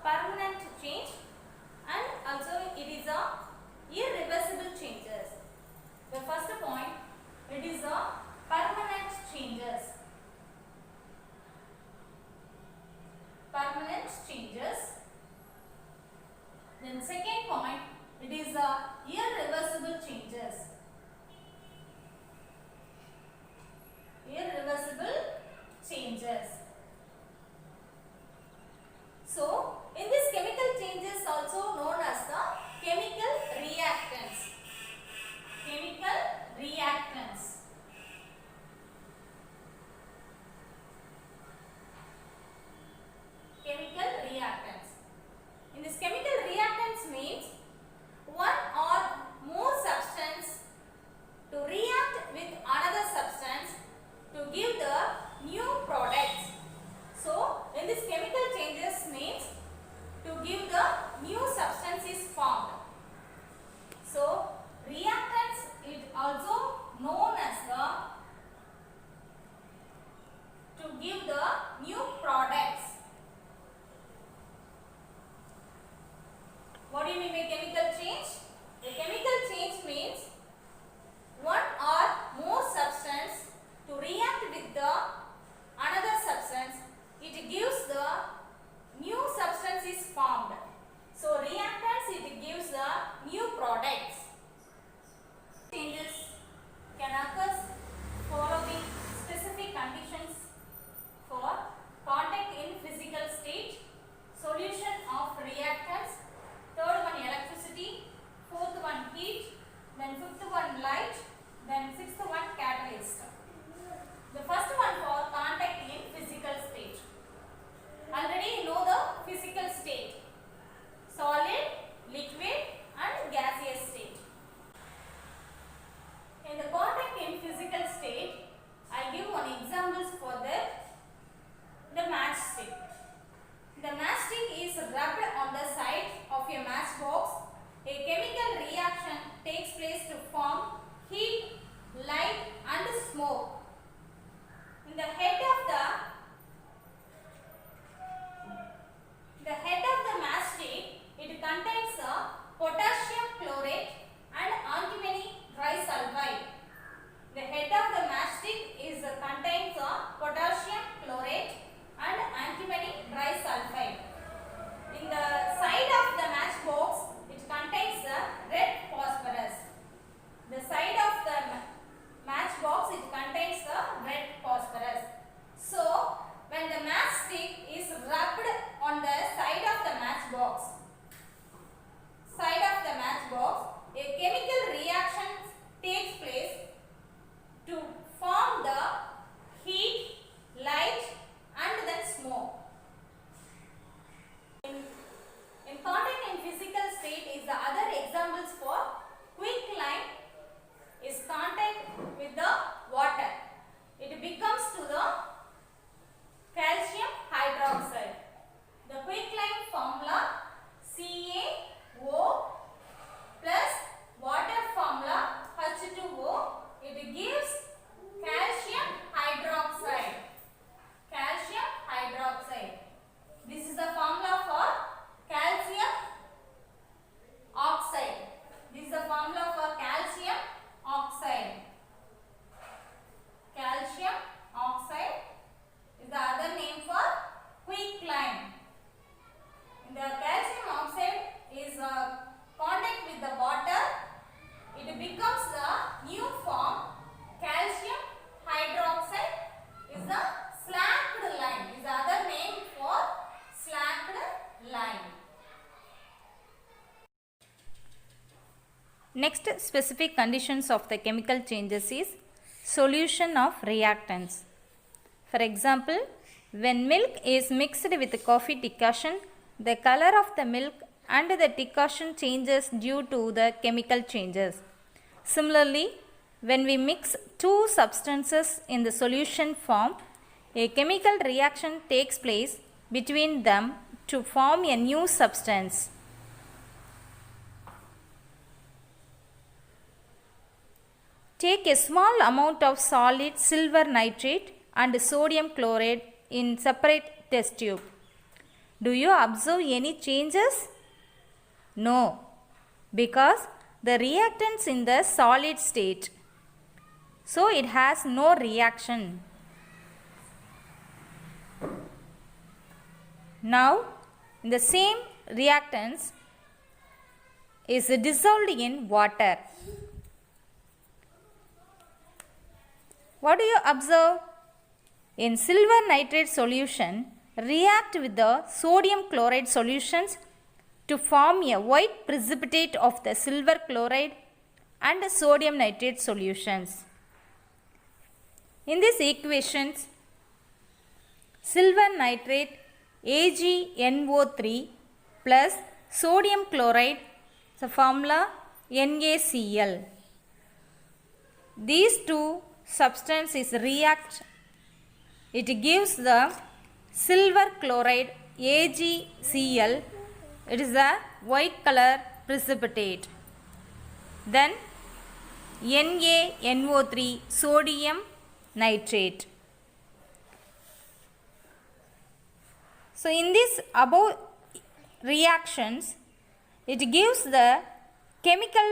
permanent change and also it is a irreversible changes. The first point, it is a permanent changes. Permanent changes. Then second point, it is a irreversible changes. Irreversible changes. So, in this chemical changes also known as the chemical reactants. Chemical reactants. Chemical reactants. In this chemical reactants means one or more substance to react with another substance to give the new products. So, in this chemical changes means to give the new substance is formed. So, reactants is also known as the to give the new products. What do you mean by chemical change? A chemical change means one or more substance to react with the another substance. It gives the new substance is formed. So reactants, it gives the new products. Changes can occur following specific conditions for contact in physical state, solution of reactants, third one electricity, fourth one heat, then fifth one light, then sixth one catalyst. The first one for contact in physical state. Already you know the physical state, solid, liquid and gaseous state. In the contact in physical state, I give one examples for that. The matchstick. The matchstick is rubbed on the side of a matchbox. A chemical reaction takes place to form heat, light and smoke. In the head of the matchstick, it contains a potassium chlorate and antimony trisulfide. The head of the matchstick contains a potassium chlorate and antimony trisulfide. In the side of the matchbox, it contains the red phosphorus. The side of the matchbox, it contains the red phosphorus. So, when the matchstick is rubbed on the side of the matchbox, a chemical reaction takes place to form the heat, light and then smoke. In contact in physical state is the other examples for quicklime is contact with the water. It becomes to the calcium hydroxide. The quicklime formula CaO plus water formula H2O. It gives calcium hydroxide. Calcium hydroxide. This is the formula for calcium oxide. This is the formula for calcium oxide. Calcium oxide is the other name for quicklime. The calcium oxide is contact with the water. It becomes the new form. Calcium hydroxide is the slacked lime. Is the other name for slacked lime. Next, specific conditions of the chemical changes is solution of reactants. For example, when milk is mixed with coffee decoction, the color of the milk and the decoction changes due to the chemical changes. Similarly, when we mix two substances in the solution form, a chemical reaction takes place between them to form a new substance. Take a small amount of solid silver nitrate and sodium chloride in separate test tube. Do you observe any changes? No, because the reactants in the solid state, so it has no reaction. Now, the same reactants is dissolved in water. What do you observe? In silver nitrate solution, react with the sodium chloride solutions to form a white precipitate of the silver chloride and sodium nitrate solutions. In these equations, silver nitrate AgNO3 plus sodium chloride, the formula NaCl. These two substances react. It gives the silver chloride AgCl. It is a white color precipitate. Then NaNO3 sodium nitrate. So in these above reactions, it gives the chemical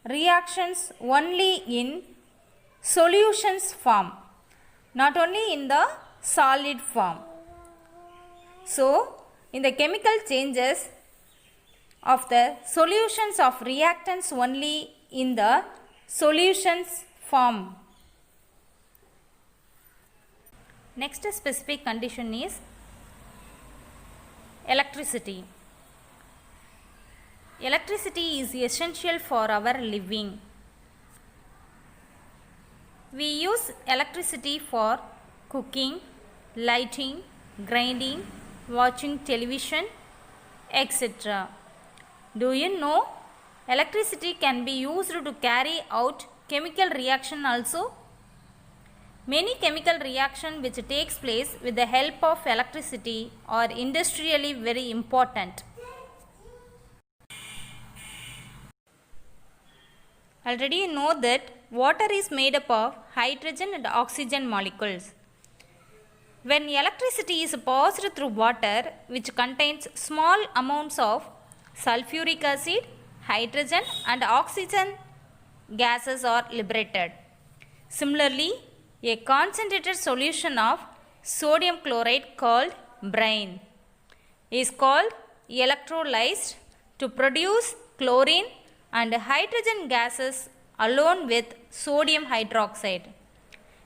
reactions only in solutions form, not only in the solid form. So in the chemical changes of the solutions of reactants only in the solutions form. Next specific condition is electricity. Electricity is essential for our living. We use electricity for cooking, lighting, grinding, watching television, etc. Do you know electricity can be used to carry out chemical reaction also? Many chemical reaction which takes place with the help of electricity are industrially very important. Already you know that water is made up of hydrogen and oxygen molecules. When electricity is passed through water which contains small amounts of sulfuric acid, hydrogen and oxygen gases are liberated. Similarly, a concentrated solution of sodium chloride called brine is called electrolyzed to produce chlorine and hydrogen gases along with sodium hydroxide.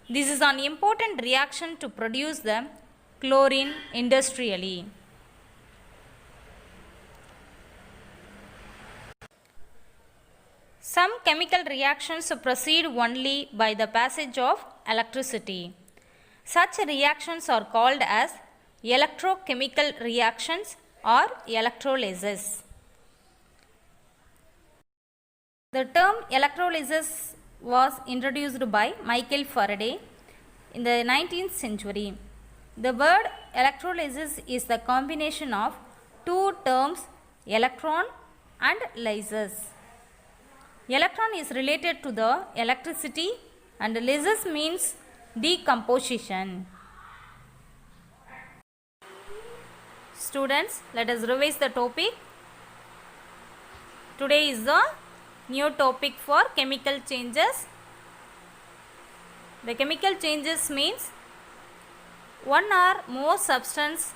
This is an important reaction to produce the chlorine industrially. Some chemical reactions proceed only by the passage of electricity. Such reactions are called as electrochemical reactions or electrolysis. The term electrolysis was introduced by Michael Faraday in the 19th century. The word electrolysis is the combination of two terms, electron and lysis. Electron is related to the electricity and lysis means decomposition. Students, let us revise the topic. Today is the new topic for chemical changes. The chemical changes means one or more substance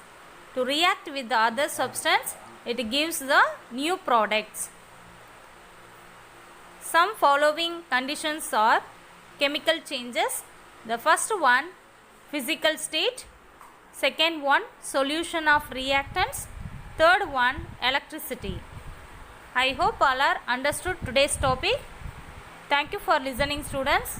to react with the other substance, it gives the new products. Some following conditions are chemical changes. The first one, physical state. Second one, solution of reactants. Third one, electricity. I hope all are understood today's topic. Thank you for listening, students.